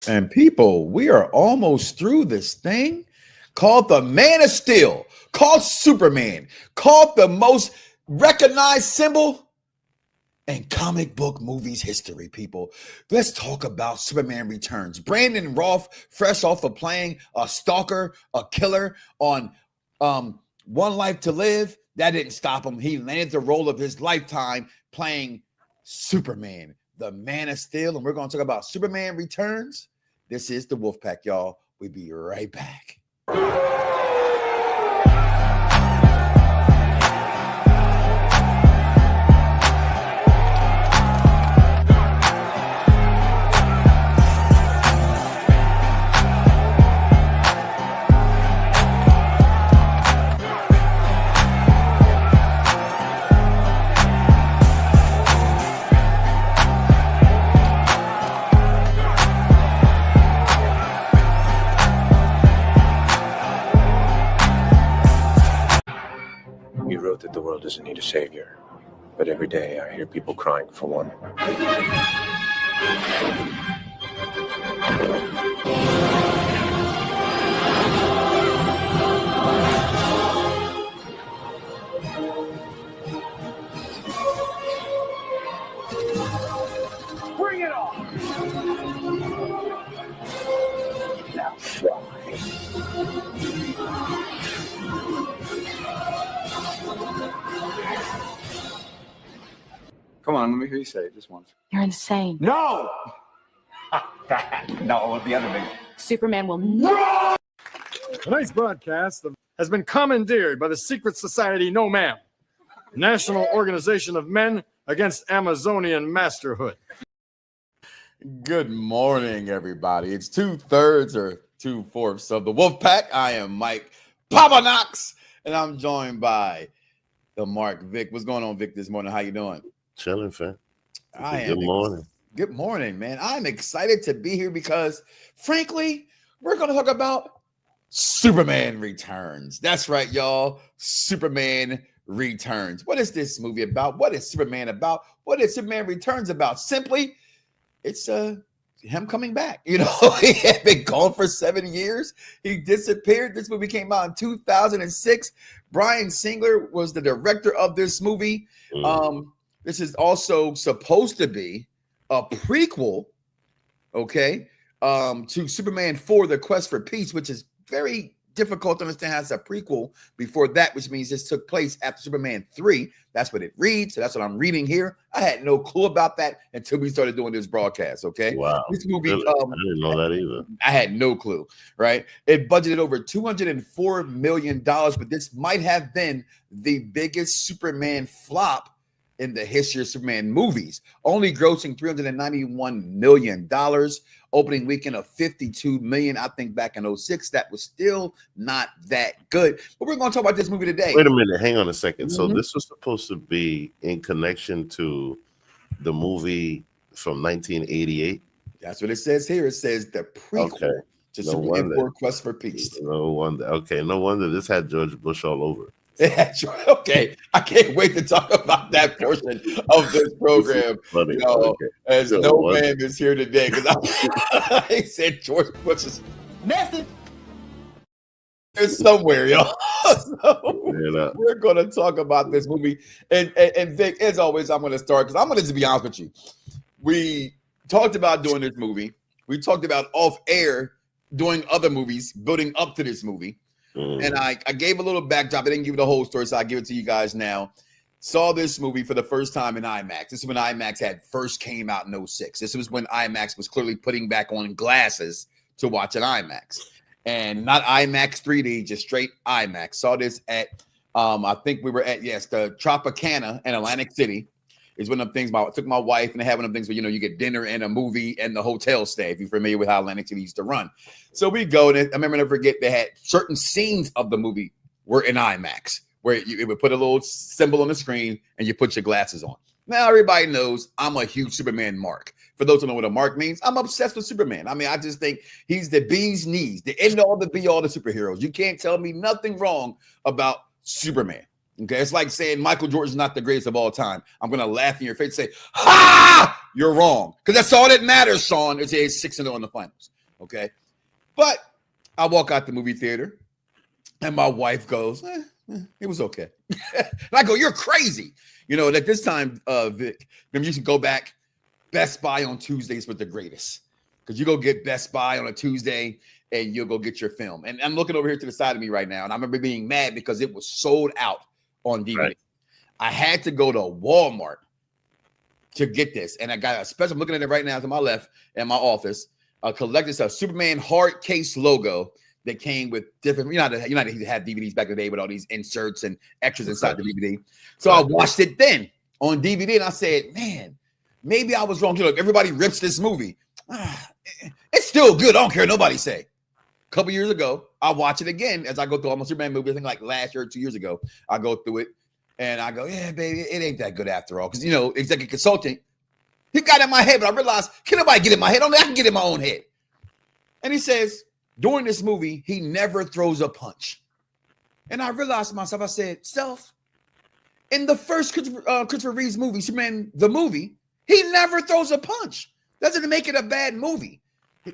And people, we are almost through this thing called the Man of Steel, called Superman, called the most recognized symbol in comic book movies history, people. Let's talk about Superman Returns. Brandon Roth, fresh off of playing a stalker, a killer on One Life to Live. That didn't stop him. He landed the role of his lifetime playing Superman, the Man of Steel. And we're going to talk about Superman Returns. This is the Wolfpack, y'all. We'll be right back. That the world doesn't need a savior, but every day I hear people crying for one. Bring it on! Now fly. Come on, let me hear you say it just once. You're insane. No! No, the other thing. Superman will not. Tonight's broadcast has been commandeered by the secret society No Ma'am, National Organization of Men Against Amazonian Masterhood. Good morning, everybody. It's 2/3 or 2/4 of the Wolfpack. I am Mike Papa Knox, and I'm joined by the Mark Vic. What's going on, Vic, this morning? How you doing? Chilling, fam. Good morning. Good morning, man. I'm excited to be here because, frankly, we're going to talk about Superman Returns. That's right, y'all. Superman Returns. What is this movie about? What is Superman about? What is Superman Returns about? Simply, it's him coming back. You know, he had been gone for 7 years. He disappeared. This movie came out in 2006. Bryan Singer was the director of this movie. This is also supposed to be a prequel, okay, to Superman 4, The Quest for Peace, which is very difficult to understand as a prequel before that, which means this took place after Superman 3. That's what it reads. So that's what I'm reading here. I had no clue about that until we started doing this broadcast, okay? Wow. This movie, really? I didn't know that either. I had no clue, right? It budgeted over $204 million, but this might have been the biggest Superman flop in the history of Superman movies, only grossing $391 million, opening weekend of $52 million. I think back in 2006, that was still not that good. But we're going to talk about this movie today. Wait a minute. Hang on a second. So this was supposed to be in connection to the movie from 1988? That's what it says here. It says the prequel to Superman 4, Quest for Peace. No wonder. Okay, no wonder this had George Bush all over. Yeah, okay, I can't wait to talk about that portion of this program. Funny. You know, as So No Man is here today because I said George Bush's Message. It's somewhere, y'all. So we're going to talk about this movie, and Vic, as always, I'm going to start because I'm going to just be honest with you. We talked about doing this movie. We talked about off air doing other movies, building up to this movie. And I gave a little backdrop. I didn't give you the whole story, so I'll give it to you guys now. Saw this movie for the first time in IMAX. This is when IMAX had first came out in 2006. This was when IMAX was clearly putting back on glasses to watch an IMAX. And not IMAX 3D, just straight IMAX. Saw this at, I think we were at, the Tropicana in Atlantic City. Is one of the things. I took my wife, and they have one of the things where, you get dinner and a movie and the hotel stay, if you're familiar with how Atlantic City used to run. So we go, and I remember never forget, they had certain scenes of the movie were in IMAX, where it would put a little symbol on the screen and you put your glasses on. Now, everybody knows I'm a huge Superman mark. For those who know what a mark means, I'm obsessed with Superman. I mean, I just think he's the bee's knees, the end all, the be all, the superheroes. You can't tell me nothing wrong about Superman. Okay, it's like saying Michael Jordan's not the greatest of all time. I'm going to laugh in your face and say, ha, you're wrong. Because that's all that matters, Sean, is he's 6-0 in the finals. Okay. But I walk out the movie theater and my wife goes, it was okay. And I go, you're crazy. You know, at this time, Vic, remember you can go back. Best Buy on Tuesdays with the greatest. Because you go get Best Buy on a Tuesday and you'll go get your film. And I'm looking over here to the side of me right now. And I remember being mad because it was sold out on DVD. Right. I had to go to Walmart to get this. And I got a special, I'm looking at it right now to my left in my office, a collector's a Superman hard case logo that came with different, you know how they had DVDs back in the day with all these inserts and extras inside the DVD. So I watched it then on DVD and I said, man, maybe I was wrong. You know, everybody rips this movie. It's still good. I don't care. Nobody say. A couple years ago, I watch it again as I go through almost Superman movie. I think like last year or 2 years ago, I go through it and I go, yeah, baby, it ain't that good after all. Because, you know, executive consultant, he got in my head, but I realized, can nobody get in my head? Only I can get in my own head. And he says, during this movie, he never throws a punch. And I realized to myself, I said, self, in the first Christopher Reeve's movie, Superman, the movie, he never throws a punch. Doesn't make it a bad movie.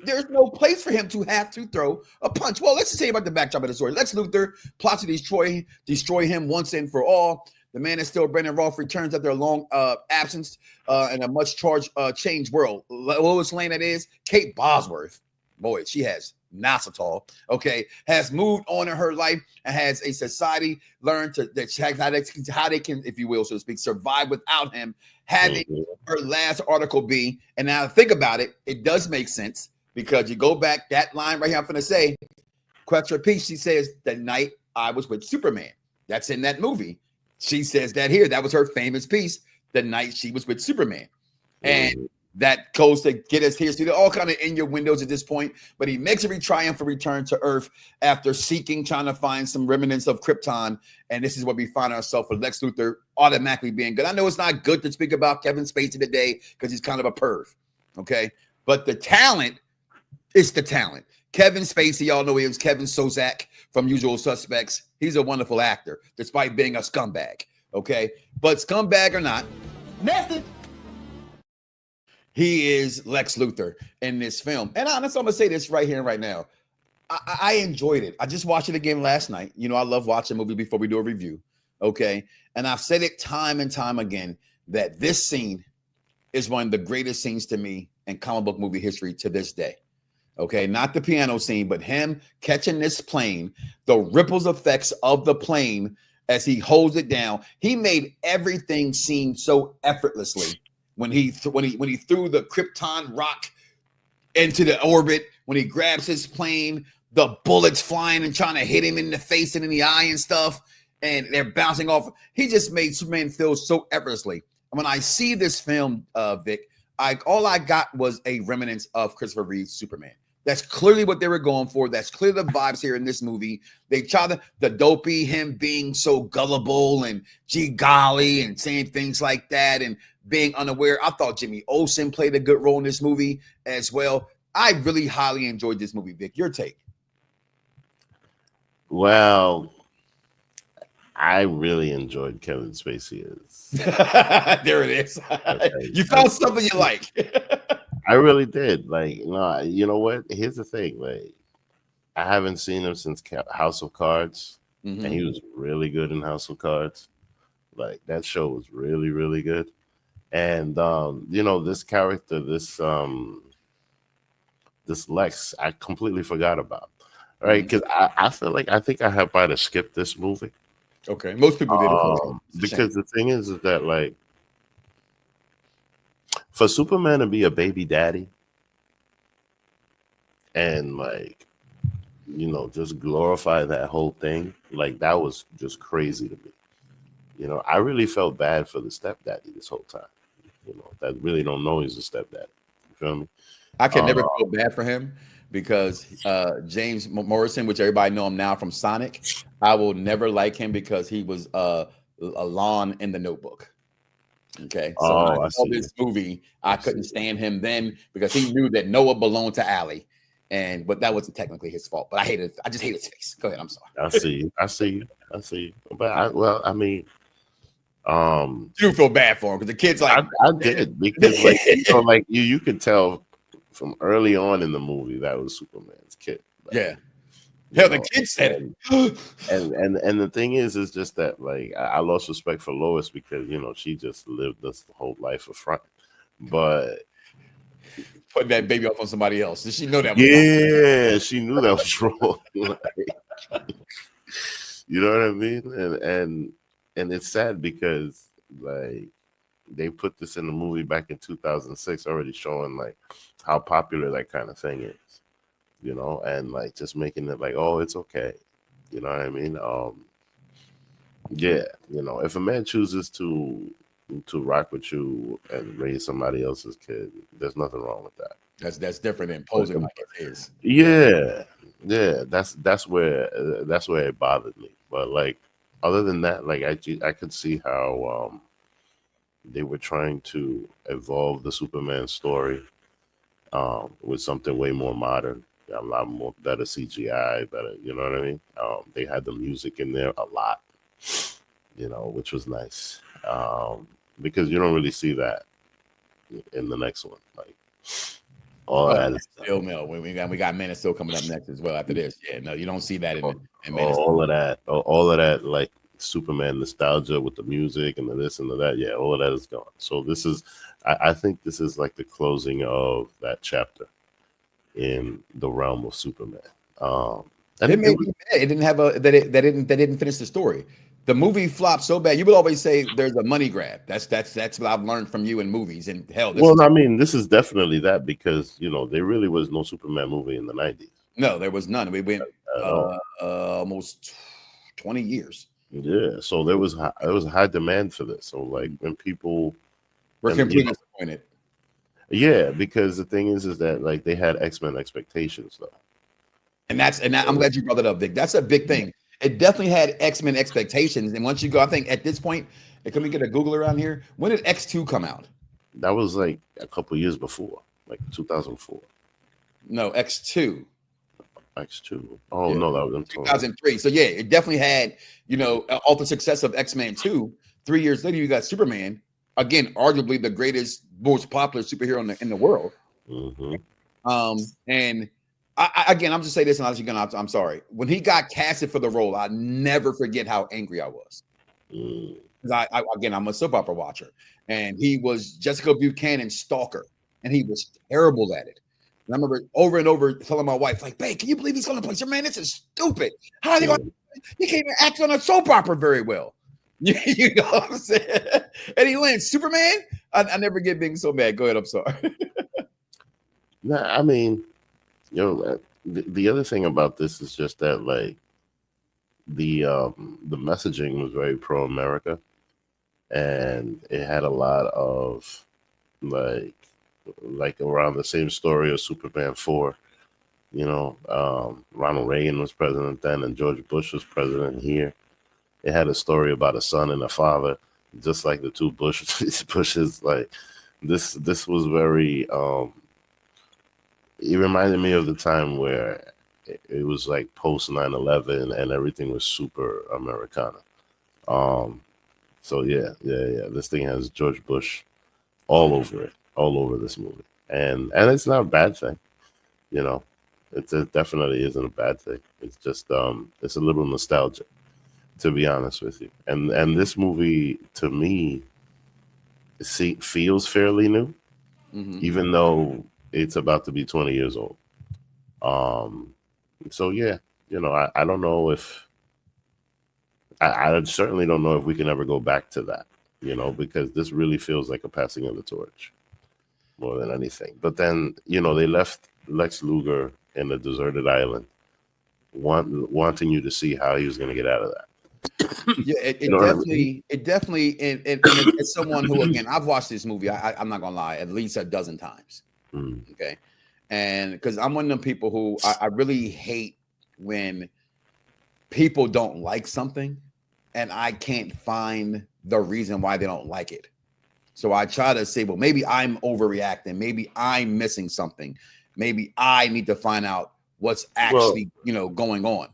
There's no place for him to have to throw a punch. Well, let's just tell you about the backdrop of the story. Lex Luthor plots to destroy him once and for all. The Man is Steel, Brandon Routh returns after a long absence in a much changed world. Lois Lane, that is, Kate Bosworth. Boy, she has Nassau, okay, has moved on in her life and has a society learned how they can, if you will, so to speak, survive without him having her last article be. And now think about it, it does make sense because you go back that line right here. I'm going to say, question piece. She says, "The night I was with Superman." That's in that movie. She says that here. That was her famous piece. The night she was with Superman, and that goes to get us here. So they're all kind of in your windows at this point, but he makes a triumphant return to Earth after trying to find some remnants of Krypton. And this is what we find ourselves with Lex Luthor automatically being good. I know it's not good to speak about Kevin Spacey today because he's kind of a perv. Okay. But the talent is the talent. Kevin Spacey, y'all know he was Kevin Sozak from Usual Suspects. He's a wonderful actor, despite being a scumbag. Okay. But scumbag or not, Message. he is Lex Luthor in this film. And honestly, I'm going to say this right here and right now. I enjoyed it. I just watched it again last night. You know, I love watching a movie before we do a review. Okay. And I've said it time and time again that this scene is one of the greatest scenes to me in comic book movie history to this day. Okay. Not the piano scene, but him catching this plane, the ripples effects of the plane as he holds it down. He made everything seem so effortlessly. When he threw the Krypton rock into the orbit, when he grabs his plane, the bullets flying and trying to hit him in the face and in the eye and stuff, and they're bouncing off. He just made Superman feel so effortlessly. And when I see this film, Vic, all I got was a remnants of Christopher Reeve's Superman. That's clearly what they were going for. That's clearly the vibes here in this movie. They try the dopey, him being so gullible and gee golly and saying things like that and being unaware. I thought Jimmy Olsen played a good role in this movie as well. I really highly enjoyed this movie, Vic. Your take? Well, I really enjoyed Kevin Spacey as. There it is. Okay. You found something you like. I really did. Like, no, you know what? Here's the thing. Like, I haven't seen him since House of Cards, and he was really good in House of Cards. Like, that show was really, really good. And you know, this character, this Lex, I completely forgot about. Right? Because I feel like I think I might have skipped this movie. Okay, most people did. Because the thing is that, like, for Superman to be a baby daddy and, like, you know, just glorify that whole thing, like, that was just crazy to me. You know, I really felt bad for the stepdaddy this whole time. You know, that really don't know he's a stepdaddy. You feel me? I can never feel bad for him because James Morrison, which everybody know him now from Sonic, I will never like him because he was Alon in The Notebook. Okay, so when I saw this movie, I couldn't stand him then because he knew that Noah belonged to Allie, but that wasn't technically his fault. But I just hate his face. Go ahead, I'm sorry. I see you. But I mean, you do feel bad for him because the kid's like I did because, like, you know, like you could tell from early on in the movie, that was Superman's kid. Like, yeah. Hell, the kid said it. and the thing is just that like I lost respect for Lois because she just lived this whole life of front, but putting that baby off on somebody else. Did she know that? Yeah, she knew that was wrong. Like, you know what I mean? And it's sad because like they put this in the movie back in 2006, already showing like how popular that kind of thing is. And like just making it like, oh, it's okay. You know what I mean? Yeah, if a man chooses to rock with you and raise somebody else's kid, there's nothing wrong with that. That's different than posing like it is. Yeah, that's where it bothered me. But like, other than that, like I could see how they were trying to evolve the Superman story with something way more modern, a lot more better CGI, better. You know what I mean? They had the music in there a lot, which was nice because you don't really see that in the next one, like. All that is still Mill. We got Man of Steel coming up next as well after this. Yeah, no, you don't see that in Man of Steel. All of that, like Superman nostalgia with the music and the this and the that. Yeah, all of that is gone. So this is, I think this is like the closing of that chapter in the realm of Superman. And it made me mad. It didn't have they didn't finish the story. The movie flopped so bad. You would always say there's a money grab. That's what I've learned from you in movies. And hell, this is definitely that because there really was no Superman movie in the 90s. No, there was none. We went almost 20 years. Yeah, so there was a high demand for this. So like when people were completely disappointed. Yeah, because the thing is that like they had X-Men expectations though. And I'm glad you brought that up, Vic. That's a big thing. It definitely had X-Men expectations. And once you go, I think at this point, can we get a Google around here? When did X2 come out? That was like a couple years before, like 2004. No, X2. X2. Oh, yeah. No, that was in 2003. So, yeah, it definitely had, all the success of X-Men 2. 3 years later, you got Superman. Again, arguably the greatest, most popular superhero in the world. Mm-hmm. And I'm just saying this, and I'm sorry. When he got casted for the role, I never forget how angry I was. Because I'm a soap opera watcher, and he was Jessica Buchanan's stalker, and he was terrible at it. And I remember over and over telling my wife, like, "Babe, can you believe he's going to play Superman? This is stupid. How are they going? He can't even act on a soap opera very well." You know what I'm saying? And he lands Superman. I never get being so mad. Go ahead. I'm sorry. Nah, I mean. The other thing about this is just that like the messaging was very pro-America, and it had a lot of like around the same story as Superman 4. Ronald Reagan was president then, and George Bush was president here. It had a story about a son and a father, just like the two Bushes. Like this was very. It reminded me of the time where it was like post 9/11 and everything was super Americana. So yeah. This thing has George Bush all over this movie, and it's not a bad thing, It definitely isn't a bad thing. It's just it's a little nostalgic, to be honest with you. And this movie to me feels fairly new, even though it's about to be 20 years old. So yeah, I don't know if I certainly don't know if we can ever go back to that, because this really feels like a passing of the torch more than anything. But then, they left Lex Luger in a deserted island, wanting you to see how he was going to get out of that. Yeah, it definitely, and as someone who, again, I've watched this movie, I'm not gonna lie, at least a dozen times. Okay, and because I'm one of them people who I really hate when people don't like something and I can't find the reason why they don't like it. So I try to say, well, maybe I'm overreacting, maybe I'm missing something, maybe I need to find out what's actually going on.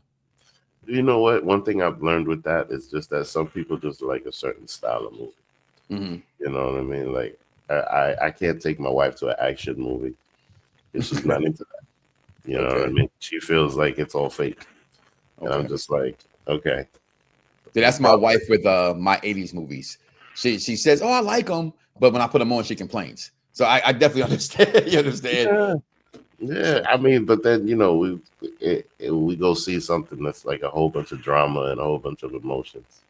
You know what? One thing I've learned with that is just that some people just like a certain style of movie. You know what I mean? Like I can't take my wife to an action movie It's just not into that. You know what I mean? She feels like it's all fake. And I'm just like, okay. See, that's my wife with my 80s movies. She says, oh, I like them. But when I put them on, she complains. So I definitely understand. You understand? Yeah. I mean, but then, you know, we go see something that's like a whole bunch of drama and a whole bunch of emotions.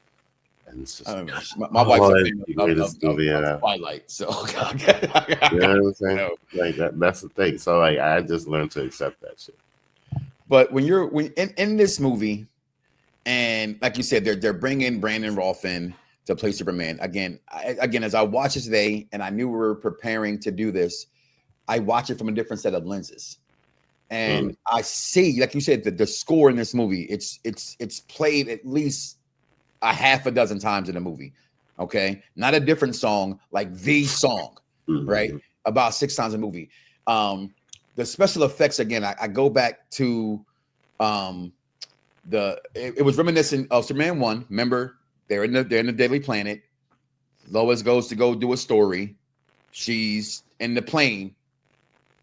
And it's just, my wife's a fan of Twilight. So, you know what I'm saying? Like that's the thing. So, like, I just learned to accept that shit. But when in this movie, and like you said, they're bringing Brandon Routh in to play Superman again. As I watched it today, and I knew we were preparing to do this, I watch it from a different set of lenses, and I see, like you said, the score in this movie. It's played at least a half a dozen times in the movie. Okay, not a different song, like the song, right? About 6 times in the movie. The special effects again. I go back to it was reminiscent of Superman 1. Remember, they're in the Daily Planet. Lois goes to go do a story. She's in the plane.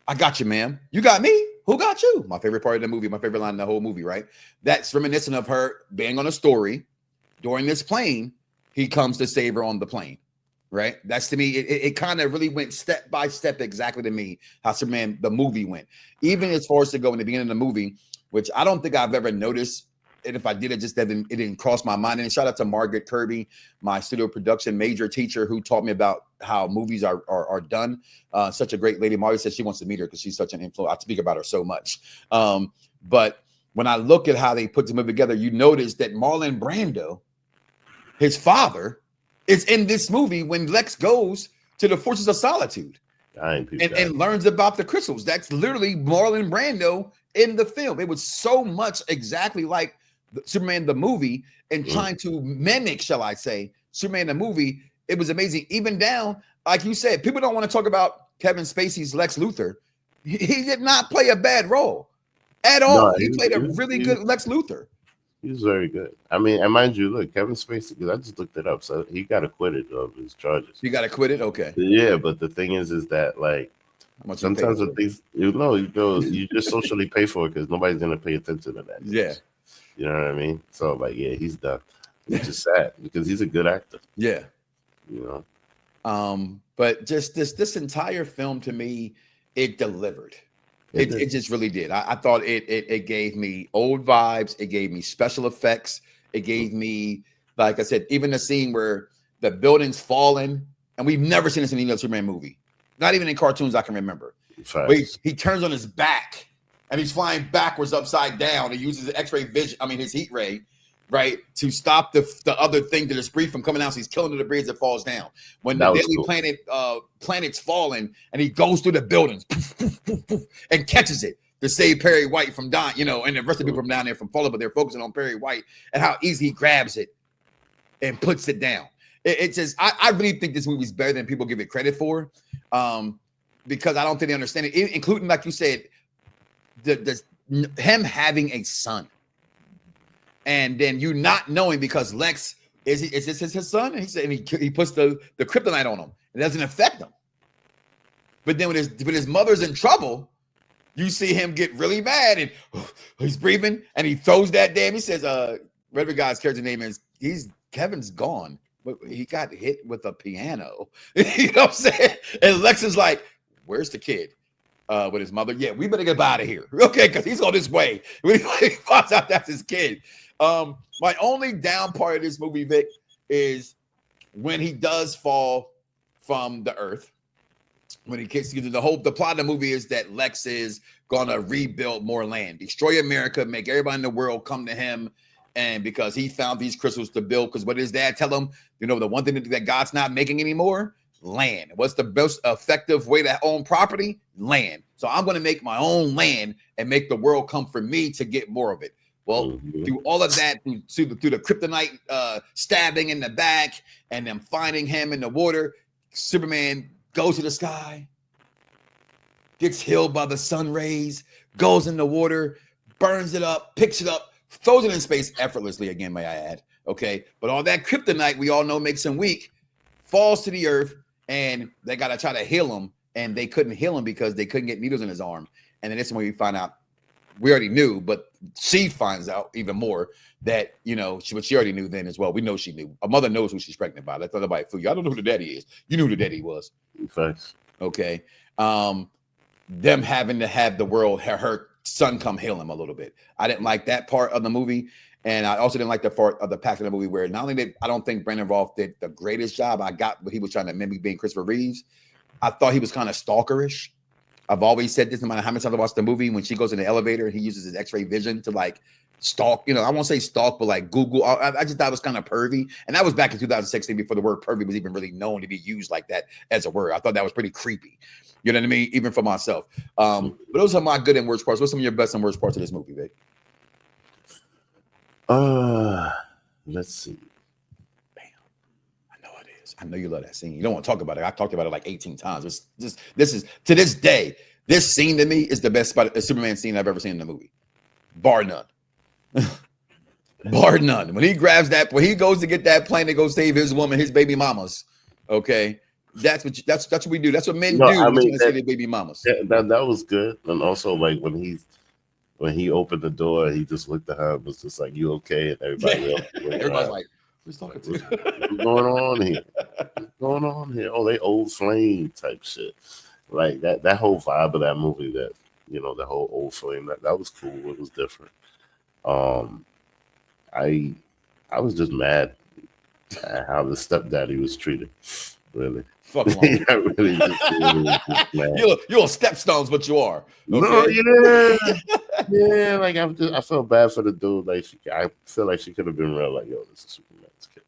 I got you, ma'am. You got me? Who got you? My favorite part of the movie, my favorite line in the whole movie, right? That's reminiscent of her being on a story. During this plane, he comes to save her on the plane, right? That's, to me, it kind of really went step by step exactly to me how Superman, the movie, went. Even as far as to go in the beginning of the movie, which I don't think I've ever noticed. And if I did, it didn't cross my mind. And shout out to Margaret Kirby, my studio production major teacher, who taught me about how movies are done. Such a great lady. Margaret said she wants to meet her because she's such an influence. I speak about her so much. But when I look at how they put the movie together, you notice that Marlon Brando, his father, is in this movie when Lex goes to the Fortress of Solitude and learns about the crystals. That's literally Marlon Brando in the film. It was so much exactly like Superman the movie, and trying to mimic, shall I say, Superman the movie. It was amazing. Even down, like you said, people don't want to talk about Kevin Spacey's Lex Luthor. He did not play a bad role at all. He played a really good Lex Luthor. He's very good. I mean, and mind you, look, Kevin Spacey, because I just looked it up, so he got acquitted of his charges. He got acquitted? Okay. Yeah, but the thing is that, like, sometimes with these, you just socially pay for it because nobody's going to pay attention to that. Yeah. You know what I mean? So, like, yeah, he's done. Which is sad because he's a good actor. Yeah. You know? But just this entire film, to me, it delivered. It just really did. I thought it gave me old vibes. It gave me special effects. It gave me, like I said, even the scene where the building's falling, and we've never seen this in any other Superman movie. Not even in cartoons I can remember. He turns on his back and he's flying backwards upside down. He uses the X-ray vision, his heat ray, right, to stop the other thing, the debris from coming out. So he's killing the debris as it falls down. When the Daily planet's falling, and he goes through the buildings poof, poof, poof, poof, and catches it to save Perry White from dying, and the rest of the people from down there from falling, but they're focusing on Perry White and how easy he grabs it and puts it down. It's just, I really think this movie's better than people give it credit for, because I don't think they understand it, including, like you said, him having a son. And then you not knowing, because Lex is this his son? And he said, and he puts the kryptonite on him. It doesn't affect him. But then when his mother's in trouble, you see him get really mad, and he's breathing, and he throws that damn. He says, whatever guy's character name is, Kevin's gone, but he got hit with a piano. You know what I'm saying? And Lex is like, "Where's the kid?" With his mother. Yeah, we better get out of here. Okay, because he's on his way. When he finds out that's his kid. My only down part of this movie, Vic, is when he does fall from the earth. When he gets the plot of the movie is that Lex is gonna rebuild more land, destroy America, make everybody in the world come to him, and because he found these crystals to build. Because what did his dad tell him? The one thing that God's not making anymore. Land. What's the most effective way to own property? Land. So I'm going to make my own land and make the world come for me to get more of it. Well, through all of that, through the kryptonite stabbing in the back and them finding him in the water, Superman goes to the sky, gets healed by the sun rays, goes in the water, burns it up, picks it up, throws it in space effortlessly, again, may I add. Okay. But all that kryptonite we all know makes him weak, falls to the earth, and they got to try to heal him. and they couldn't heal him because they couldn't get needles in his arm. And then this is when we find out, we already knew, but she finds out even more that, she already knew then as well. We know she knew. A mother knows who she's pregnant by. Let's not nobody fool you. I don't know who the daddy is. You knew who the daddy was. Thanks. Okay. Them having to have the world, her son come heal him a little bit. I didn't like that part of the movie. And I also didn't like the part of the pack of the movie where not only I don't think Brandon Routh did the greatest job. I got what he was trying to mimic being Christopher Reeves. I thought he was kind of stalkerish. I've always said this no matter how many times I watched the movie, when she goes in the elevator and he uses his x-ray vision to like stalk, I won't say stalk, but like Google. I just thought it was kind of pervy. And that was back in 2016 before the word pervy was even really known to be used like that as a word. I thought that was pretty creepy. You know what I mean? Even for myself. But those are my good and worst parts. What's some of your best and worst parts of this movie, babe? Let's see. Bam. I know it is. I know you love that scene. You don't want to talk about it. I talked about it like 18 times. This is to this day, this scene to me is the best Superman scene I've ever seen in the movie. Bar none. Bar none. When he grabs that, when he goes to get that plane to go save his woman, his baby mamas. Okay. That's what we do. That's what men do. I mean, to save their baby mamas. That was good. And also like when he opened the door, he just looked at her and was just like, "You okay?" And everybody else, everybody's like, "Who's talking to?" What's going on here? What's going on here? Oh, they old flame type shit. Like that whole vibe of that movie, that the whole old flame, that was cool. It was different. I was just mad at how the stepdaddy was treated. Really. Fuck really just mad. You're stepstones, but you are. Okay? No, yeah. Like I felt bad for the dude. Like I feel like she could have been real. Like, yo, this is Superman's kid.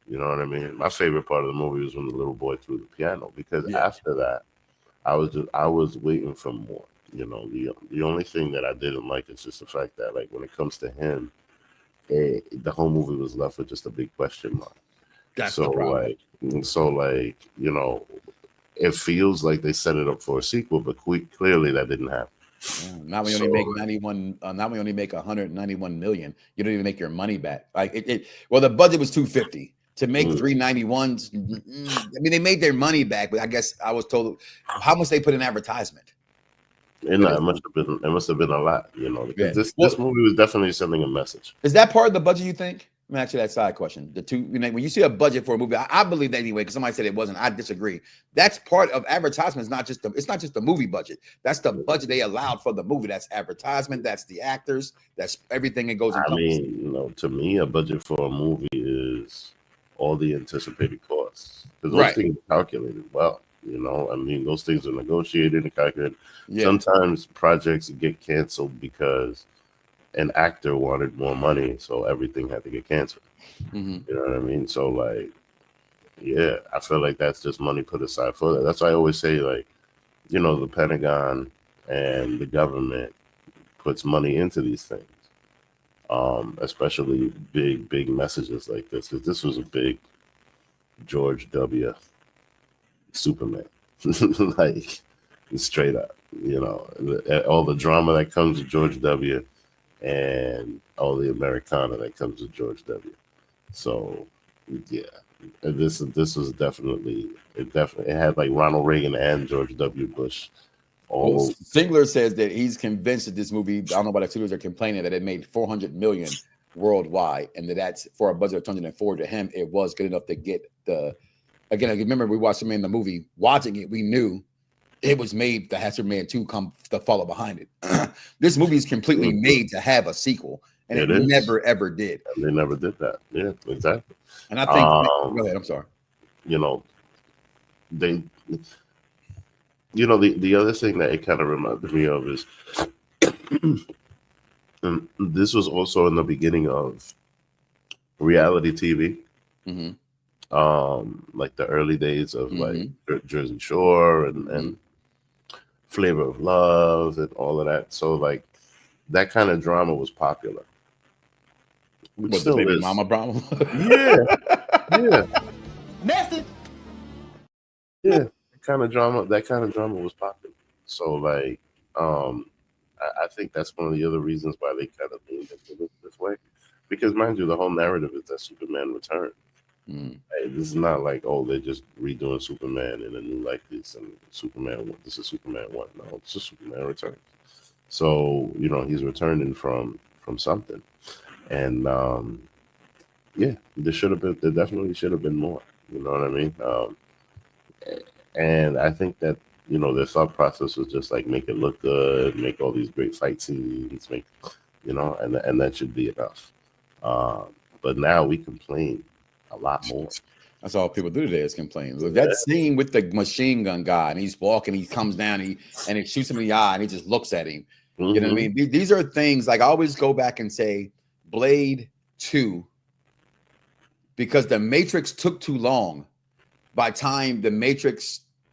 You know what I mean? My favorite part of the movie was when the little boy threw the piano, because after that, I was waiting for more. The only thing that I didn't like is just the fact that, like, when it comes to him, the whole movie was left with just a big question mark. That's the problem. It feels like they set it up for a sequel, but clearly that didn't happen. Now we only make 91. Now we only make 191 million. You don't even make your money back. Like well, the budget was 250 to make 391s. I mean, they made their money back, but I guess I was told how much they put in advertisement. It must have been a lot, because this movie was definitely sending a message. Is that part of the budget, you think? Let me ask you that side question. The two, when you see a budget for a movie, I believe that anyway, because somebody said it wasn't. I disagree. That's part of advertisement. It's not just the movie budget. That's the budget they allowed for the movie. That's advertisement. That's the actors. That's everything that goes. I mean, to me, a budget for a movie is all the anticipated costs, because those things are calculated well. I mean, those things are negotiated and calculated. Yeah. Sometimes projects get canceled because an actor wanted more money, so everything had to get canceled. You know what I mean? So, like, yeah, I feel like that's just money put aside for that. That's why I always say, like, the Pentagon and the government puts money into these things, especially big messages like this, because this was a big George W. Superman, like, straight up, all the drama that comes with George W. and all the Americana that comes with George W. So, yeah, this was definitely it had like Ronald Reagan and George W. Bush. Well, Singler says that he's convinced that this movie, I don't know about the studios are complaining that it made 400 million worldwide, and that's for a budget of 204. To him, it was good enough to get the. Again, I remember we watched him in the movie. Watching it, we knew it was made to have Superman 2 come to follow behind it. This movie is completely made to have a sequel, and it never ever did. And they never did that. Yeah, exactly. And I think go ahead. I'm sorry. They. The other thing that it kind of reminded me of is, and this was also in the beginning of reality TV. Mm-hmm. Like the early days of like Jersey Shore and Flavor of Love and all of that. So like that kind of drama was popular. What, the baby mama problem? Yeah. Message. Yeah, that kind of drama was popular. So like, I think that's one of the other reasons why they kind of leaned into this way, because mind you, the whole narrative is that Superman returned. Hey, this is not like, oh, they're just redoing Superman in a new likeness and Superman. This is Superman 1. No, this is Superman Returns. So he's returning from something, and yeah, there definitely should have been more. You know what I mean? And I think that their thought process was just like make it look good, make all these great fight scenes, and that should be enough. But now we complain a lot more. That's all people do today is complain. Look, that scene with the machine gun guy, and he's walking, he comes down, and he shoots him in the eye, and he just looks at him. You know what I mean? These are things like I always go back and say Blade 2, because the Matrix took too long. By time the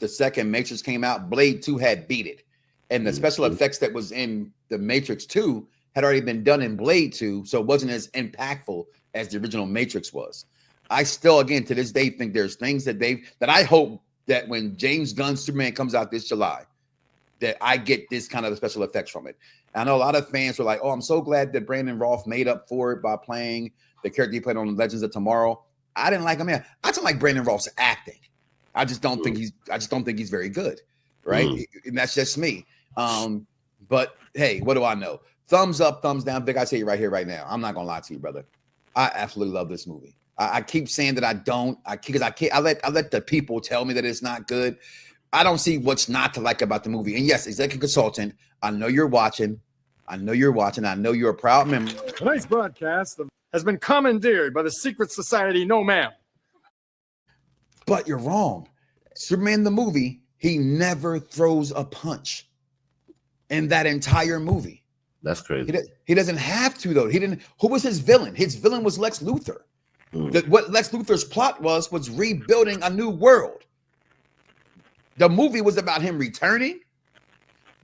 second Matrix came out, Blade 2 had beat it. And the special effects that was in the Matrix 2 had already been done in Blade 2, so it wasn't as impactful as the original Matrix was. I still, again, to this day, think there's things that I hope that when James Gunn's Superman comes out this July, that I get this kind of special effects from it. And I know a lot of fans were like, oh, I'm so glad that Brandon Routh made up for it by playing the character he played on Legends of Tomorrow. I didn't like him. I don't like Brandon Routh's acting. I just don't think he's very good. Right. And that's just me. But hey, what do I know? Thumbs up, thumbs down. Vic, I say it right here, right now. I'm not gonna lie to you, brother. I absolutely love this movie. I keep saying that I don't. I let the people tell me that it's not good. I don't see what's not to like about the movie. And yes, executive consultant, I know you're watching. I know you're a proud member. Tonight's broadcast has been commandeered by the secret society, No Ma'am. But you're wrong. Superman the movie, he never throws a punch in that entire movie. That's crazy. He doesn't have to, though. Who was his villain? His villain was Lex Luthor. What Lex Luthor's plot was rebuilding a new world. The movie was about him returning,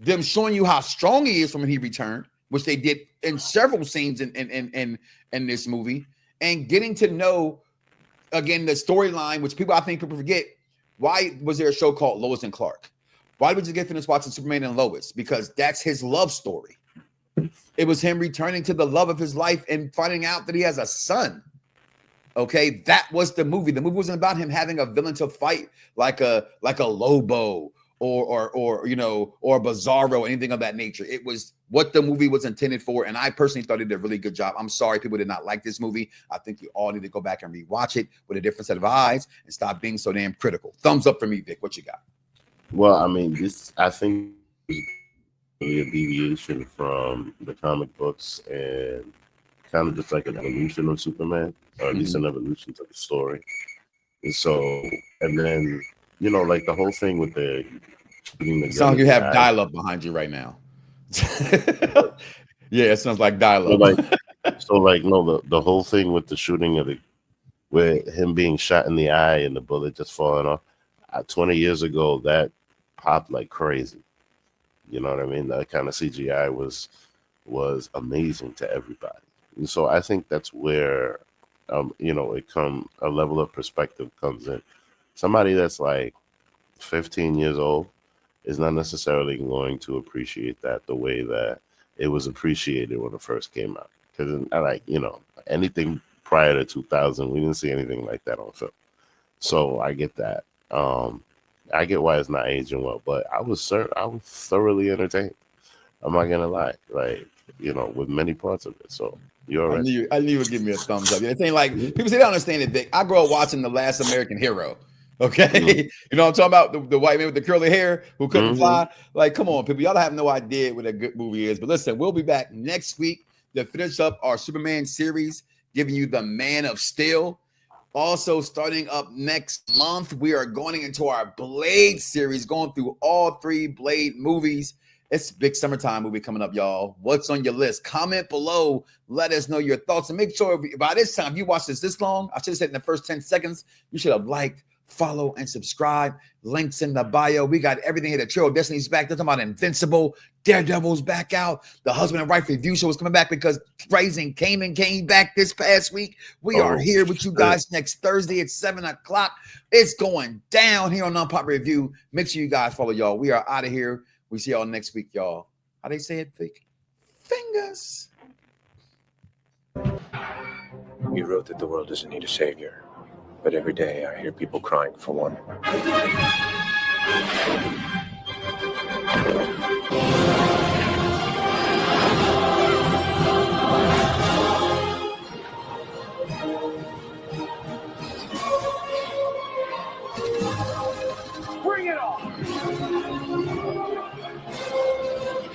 them showing you how strong he is from when he returned, which they did in several scenes in this movie, and getting to know, again, the storyline, which I think people forget. Why was there a show called Lois and Clark? Why did we just get finished watching Superman and Lois? Because that's his love story. It was him returning to the love of his life and finding out that he has a son. Okay, that was the movie. The movie wasn't about him having a villain to fight like a Lobo or Bizarro or anything of that nature. It was what the movie was intended for, and I personally thought it did a really good job. I'm sorry people did not like this movie. I think you all need to go back and rewatch it with a different set of eyes and stop being so damn critical. Thumbs up for me, Vic. What you got? Well, I mean, I think is really a deviation from the comic books and kind of just like an evolution of Superman, or at least an evolution to the story. And so, and then, like the whole thing with the shooting the gun. Sounds like you have dial-up behind you right now. Yeah, it sounds like dial-up. The whole thing with the shooting with him being shot in the eye and the bullet just falling off. 20 years ago, that popped like crazy. You know what I mean? That kind of CGI was amazing to everybody. And so I think that's where, a level of perspective comes in. Somebody that's like 15 years old is not necessarily going to appreciate that the way that it was appreciated when it first came out. Because anything prior to 2000, we didn't see anything like that on film. So I get that. I get why it's not aging well, but I was thoroughly entertained. I'm not gonna lie, with many parts of it. So you're right. I knew you would give me a thumbs up. It ain't like people say they don't understand it, Vic. I grew up watching The Last American Hero. Okay, you know what I'm talking about, the white man with the curly hair who couldn't fly. Like, come on, people, y'all have no idea what a good movie is. But listen, we'll be back next week to finish up our Superman series, giving you the Man of Steel. Also, starting up next month, we are going into our Blade series, going through all 3 Blade movies. It's a big summertime movie coming up, y'all. What's on your list? Comment below. Let us know your thoughts. And make sure by this time, if you watched this long, I should have said in the first 10 seconds, you should have liked, follow, and subscribe. Links in the bio. We got everything here. The Trail of Destiny's back. They're talking about Invincible. Daredevil's back out. The Husband and Wife Review Show is coming back because Raising Kanan came back this past week. We are here with you guys next Thursday at 7 o'clock. It's going down here on Unpopular Review. Make sure you guys follow, y'all. We are out of here. We see y'all next week, y'all. How they say it, Vic? Fingers. You wrote that the world doesn't need a savior, But every day I hear people crying for one. Bring it on!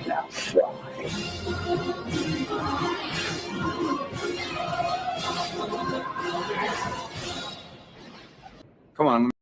Now fly. Come on.